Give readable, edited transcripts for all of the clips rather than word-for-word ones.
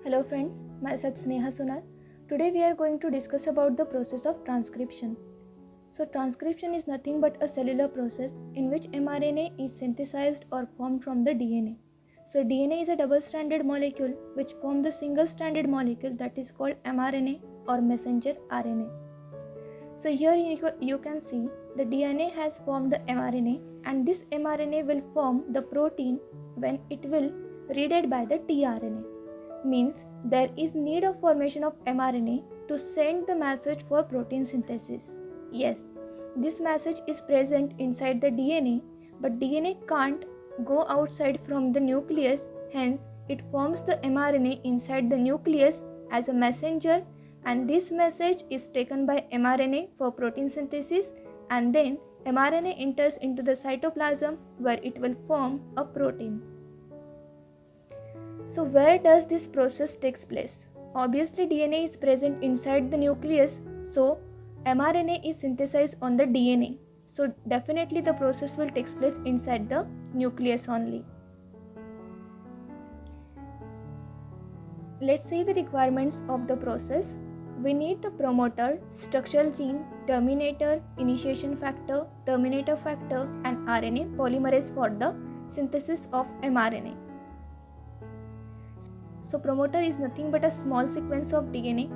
Hello friends, myself Sneha Sunal. Today we are going to discuss about the process of transcription. So transcription is nothing but a cellular process in which mRNA is synthesized or formed from the DNA. So DNA is a double-stranded molecule which forms the single-stranded molecule that is called mRNA or messenger RNA. So here you can see the DNA has formed the mRNA and this mRNA will form the protein when it will read by the tRNA. Means there is need of formation of mRNA to send the message for protein synthesis. Yes, this message is present inside the DNA, but DNA can't go outside from the nucleus, hence it forms the mRNA inside the nucleus as a messenger, and this message is taken by mRNA for protein synthesis, and then mRNA enters into the cytoplasm where it will form a protein. So where does this process takes place? Obviously DNA is present inside the nucleus, so mRNA is synthesized on the DNA. So definitely the process will take place inside the nucleus only. Let's see the requirements of the process. We need the promoter, structural gene, terminator, initiation factor, terminator factor, and RNA polymerase for the synthesis of mRNA. So promoter is nothing but a small sequence of DNA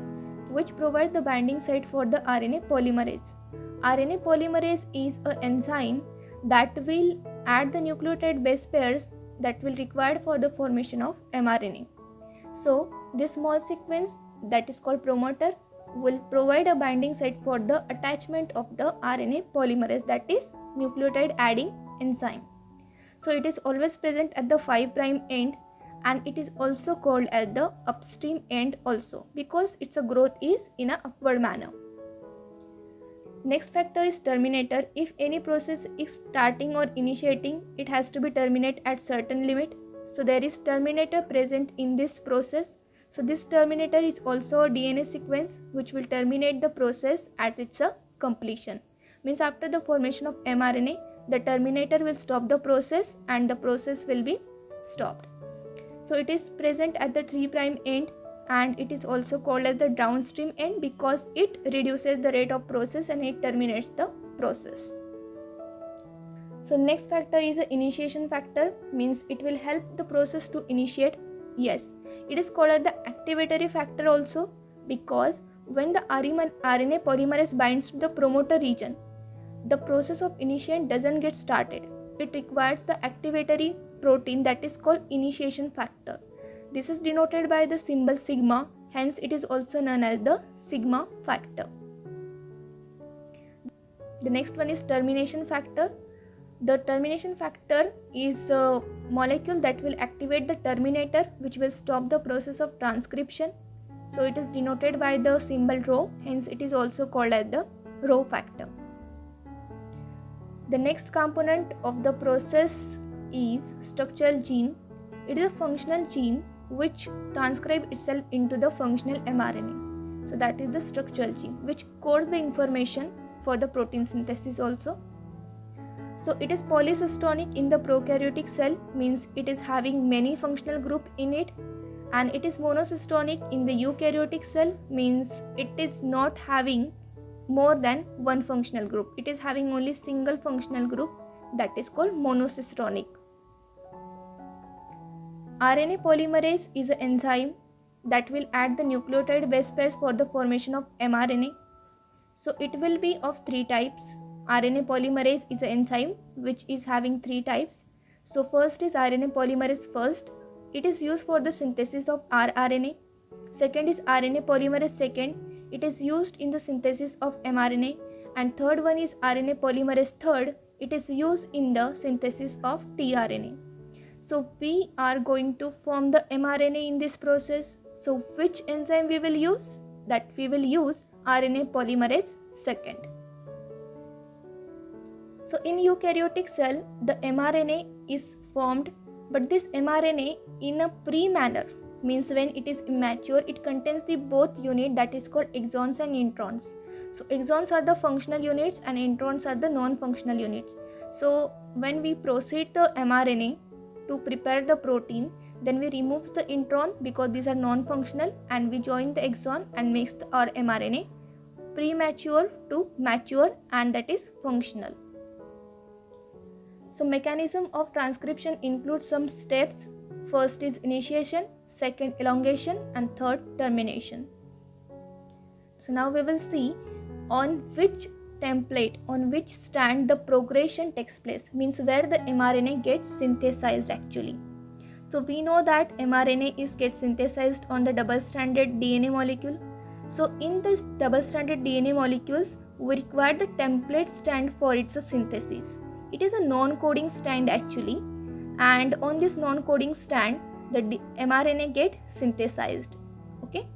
which provides the binding site for the RNA polymerase. RNA polymerase is an enzyme that will add the nucleotide base pairs that will required for the formation of mRNA. So this small sequence that is called promoter will provide a binding site for the attachment of the RNA polymerase, that is nucleotide adding enzyme. So it is always present at the 5' end, and it is also called as the upstream end also because its growth is in an upward manner. Next factor is terminator. If any process is starting or initiating, it has to be terminated at certain limit. So there is terminator present in this process. So this terminator is also a DNA sequence which will terminate the process at its completion. Means after the formation of mRNA, the terminator will stop the process and the process will be stopped. So it is present at the 3' end, and it is also called as the downstream end because it reduces the rate of process and it terminates the process. So next factor is the initiation factor, means it will help the process to initiate. Yes, it is called as the activatory factor also because when the RNA polymerase binds to the promoter region, the process of initiation doesn't get started. It requires the activatory protein that is called initiation factor. This is denoted by the symbol sigma, hence it is also known as the sigma factor. The next one is termination factor. The termination factor is a molecule that will activate the terminator which will stop the process of transcription. So it is denoted by the symbol Rho, hence it is also called as the Rho factor. The next component of the process is structural gene. It is a functional gene which transcribes itself into the functional mRNA. So that is the structural gene which codes the information for the protein synthesis also. So it is polycystonic in the prokaryotic cell, means it is having many functional group in it, and it is monocystonic in the eukaryotic cell, means it is not having more than one functional group. It is having only single functional group, that is called monocystonic. RNA polymerase is an enzyme that will add the nucleotide base pairs for the formation of mRNA. So it will be of 3 types. RNA polymerase is an enzyme which is having 3 types. So first is RNA polymerase first. It is used for the synthesis of rRNA. Second is RNA polymerase second. It is used in the synthesis of mRNA. And third one is RNA polymerase third. It is used in the synthesis of tRNA. So we are going to form the mRNA in this process. So which enzyme we will use? That we will use RNA polymerase second. So in eukaryotic cell, the mRNA is formed, but this mRNA in a pre-manner, means when it is immature, it contains the both unit that is called exons and introns. So exons are the functional units and introns are the non-functional units. So when we proceed the mRNA to prepare the protein, Then we remove the intron because these are non-functional, and we join the exon and makes our mRNA premature to mature, and that is functional. So mechanism of transcription includes some steps. First is initiation, second elongation, and third termination. So now we will see on which template, on which strand the progression takes place, means where the mRNA gets synthesized actually. So we know that mRNA gets synthesized on the double-stranded DNA molecule. So in this double-stranded DNA molecules, we require the template strand for its synthesis. It is a non-coding strand actually, and on this non-coding strand, the mRNA get synthesized. Okay.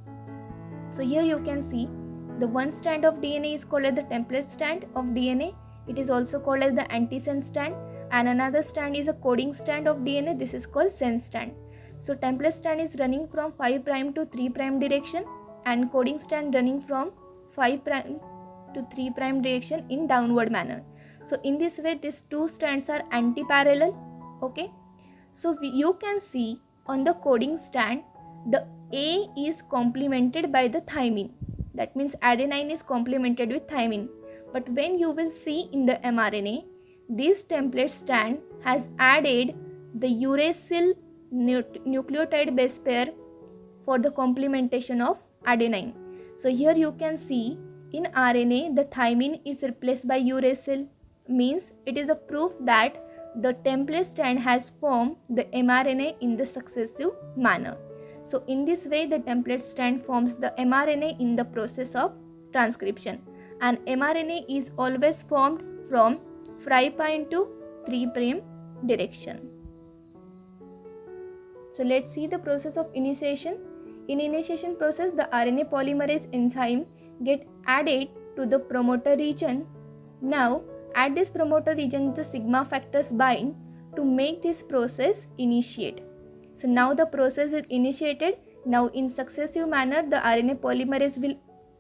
So here you can see the one strand of DNA is called as the template strand of DNA. It is also called as the antisense strand, and another strand is a coding strand of DNA. This is called sense strand. So template strand is running from 5' to 3' direction, and coding strand running from 5' to 3' direction in downward manner. So in this way, these two strands are anti-parallel. Okay. So you can see on the coding strand, the A is complemented by the thymine. That means adenine is complemented with thymine. But when you will see in the mRNA, this template strand has added the uracil nucleotide base pair for the complementation of adenine. So here you can see in RNA the thymine is replaced by uracil, means it is a proof that the template strand has formed the mRNA in the successive manner. So in this way, the template strand forms the mRNA in the process of transcription, and mRNA is always formed from 5' to 3' direction. So let's see the process of initiation. In initiation process, the RNA polymerase enzyme get added to the promoter region. Now at this promoter region, the sigma factors bind to make this process initiate. So now the process is initiated. Now in successive manner, the RNA polymerase will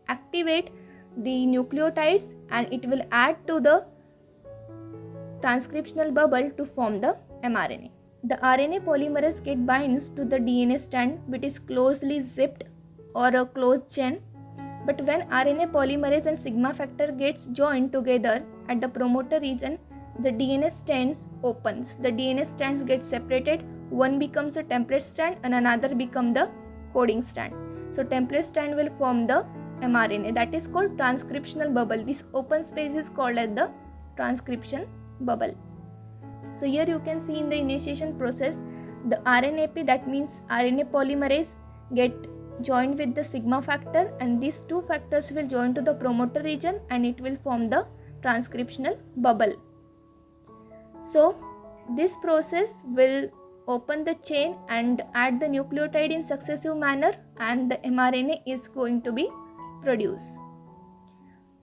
activate the nucleotides and it will add to the transcriptional bubble to form the mRNA. The RNA polymerase get binds to the DNA strand which is closely zipped or a closed chain. But when RNA polymerase and sigma factor gets joined together at the promoter region, the DNA strands opens. The DNA strands get separated. One becomes a template strand and another become the coding strand. So template strand will form the mRNA. That is called transcriptional bubble. This open space is called as the transcription bubble. So here you can see in the initiation process, the RNAP, that means RNA polymerase, get joined with the sigma factor, and these two factors will join to the promoter region and it will form the transcriptional bubble. So this process will open the chain and add the nucleotide in successive manner, and the mRNA is going to be produced.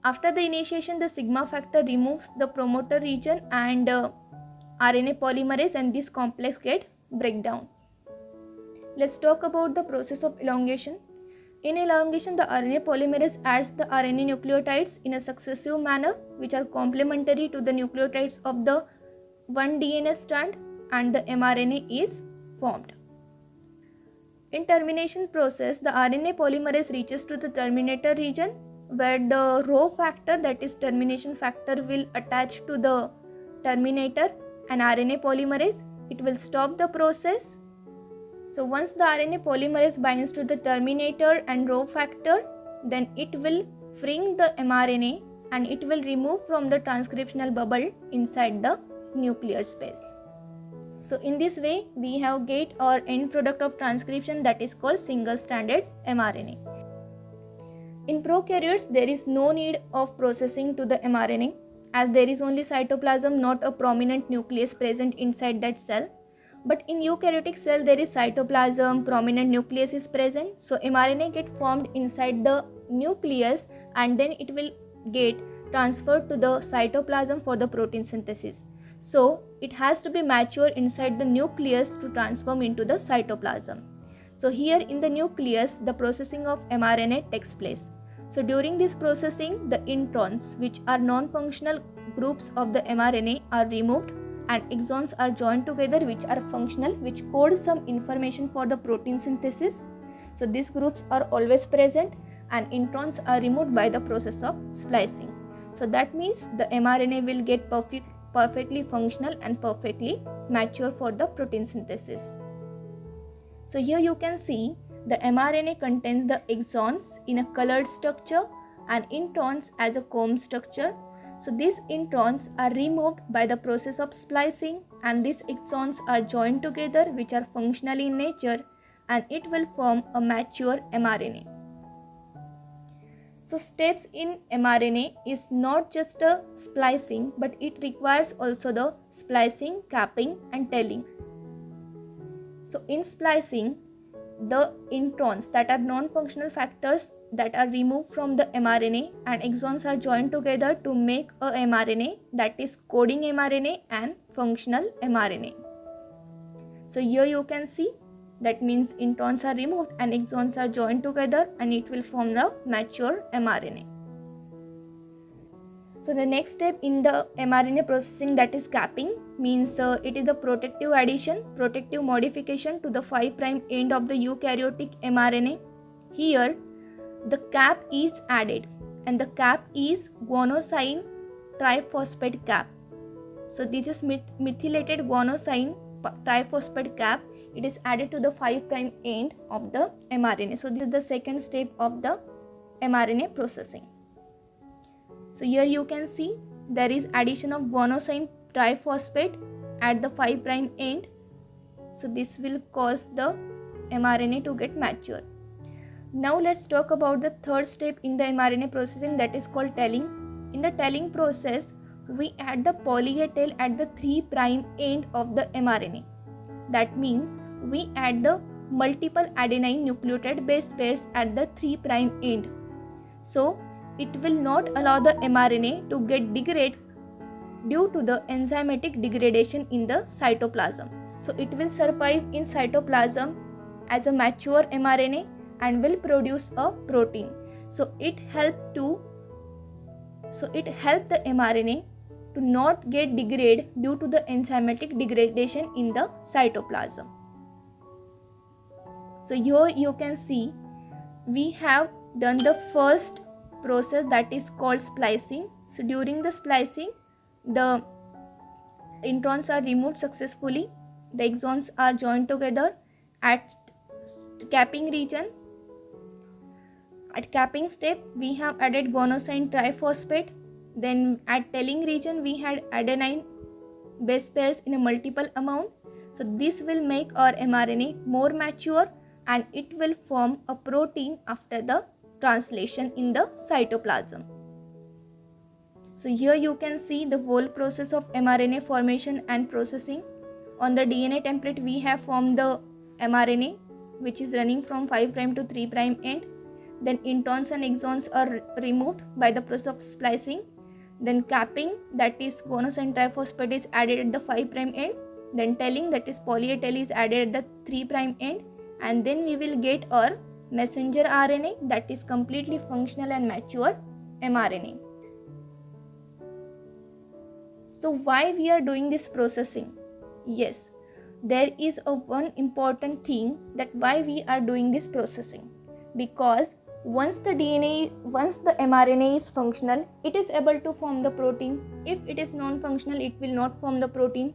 After the initiation, the sigma factor removes the promoter region and RNA polymerase, and this complex get breakdown. Let's talk about the process of elongation. In elongation, the RNA polymerase adds the RNA nucleotides in a successive manner which are complementary to the nucleotides of the one DNA strand, and the mRNA is formed. In termination process, the RNA polymerase reaches to the terminator region where the Rho factor, that is termination factor, will attach to the terminator and RNA polymerase. It will stop the process. So once the RNA polymerase binds to the terminator and Rho factor, then it will bring the mRNA and it will remove from the transcriptional bubble inside the nuclear space. So in this way, we have get our end product of transcription, that is called single-stranded mRNA. In prokaryotes, there is no need of processing to the mRNA, as there is only cytoplasm, not a prominent nucleus present inside that cell. But in eukaryotic cell, there is cytoplasm, prominent nucleus is present. So mRNA get formed inside the nucleus and then it will get transferred to the cytoplasm for the protein synthesis. So it has to be mature inside the nucleus to transform into the cytoplasm. So here in the nucleus, the processing of mRNA takes place. So during this processing, the introns, which are non-functional groups of the mRNA, are removed, and exons are joined together, which are functional, which code some information for the protein synthesis. So these groups are always present, and introns are removed by the process of splicing. So that means the mRNA will get perfectly functional and perfectly mature for the protein synthesis. So here you can see the mRNA contains the exons in a colored structure and introns as a comb structure. So these introns are removed by the process of splicing, and these exons are joined together, which are functional in nature, and it will form a mature mRNA. So steps in mRNA is not just a splicing, but it requires also the splicing, capping and telling. So in splicing, the introns that are non-functional factors that are removed from the mRNA and exons are joined together to make a mRNA, that is coding mRNA and functional mRNA. So here you can see, that means introns are removed and exons are joined together, and it will form the mature mRNA. So the next step in the mRNA processing, that is capping, means it is a protective addition, protective modification to the 5' end of the eukaryotic mRNA. Here the cap is added, and the cap is guanosine triphosphate cap. So this is methylated guanosine triphosphate cap. It is added to the 5' end of the mRNA. So this is the second step of the mRNA processing. So here you can see there is addition of guanosine triphosphate at the 5' end. So this will cause the mRNA to get mature. Now let's talk about the third step in the mRNA processing, that is called telling. In the telling process, we add the poly A tail at the 3' end of the mRNA. That means we add the multiple adenine nucleotide base pairs at the 3' end. So it will not allow the mRNA to get degraded due to the enzymatic degradation in the cytoplasm. So it will survive in cytoplasm as a mature mRNA and will produce a protein. So it helped the mRNA to not get degraded due to the enzymatic degradation in the cytoplasm. So here you can see we have done the first process, that is called splicing. So during the splicing, the introns are removed successfully, the exons are joined together. At capping region, at capping step, we have added guanosine triphosphate. Then at telling region, we had adenine base pairs in a multiple amount. So this will make our mRNA more mature, and it will form a protein after the translation in the cytoplasm. So here you can see the whole process of mRNA formation and processing. On the DNA template, we have formed the mRNA, which is running from 5' to 3' end. Then introns and exons are removed by the process of splicing. Then capping, that is guanosine triphosphate, is added at the 5' end. Then telling, that is poly A tail, is added at the 3' end. And then we will get our messenger RNA, that is completely functional and mature mRNA. So why we are doing this processing? Yes, there is one important thing, that why we are doing this processing. Because once the mRNA is functional, it is able to form the protein. If it is non-functional, it will not form the protein.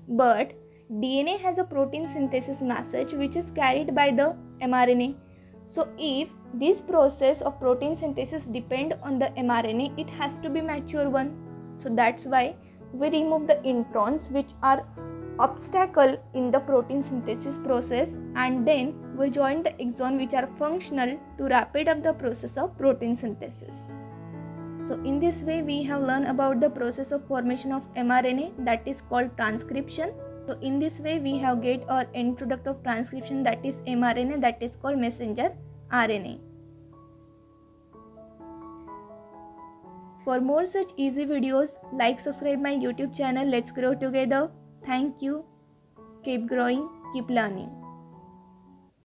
But DNA has a protein synthesis message which is carried by the mRNA. So if this process of protein synthesis depend on the mRNA, it has to be mature one. So that's why we remove the introns which are obstacle in the protein synthesis process, and then we join the exon which are functional to rapid up the process of protein synthesis. So in this way we have learned about the process of formation of mRNA, that is called transcription. So in this way we have get our end product of transcription, that is mRNA, that is called messenger RNA. For more such easy videos, like, subscribe my YouTube channel. Let's grow together. Thank you. Keep growing, keep learning.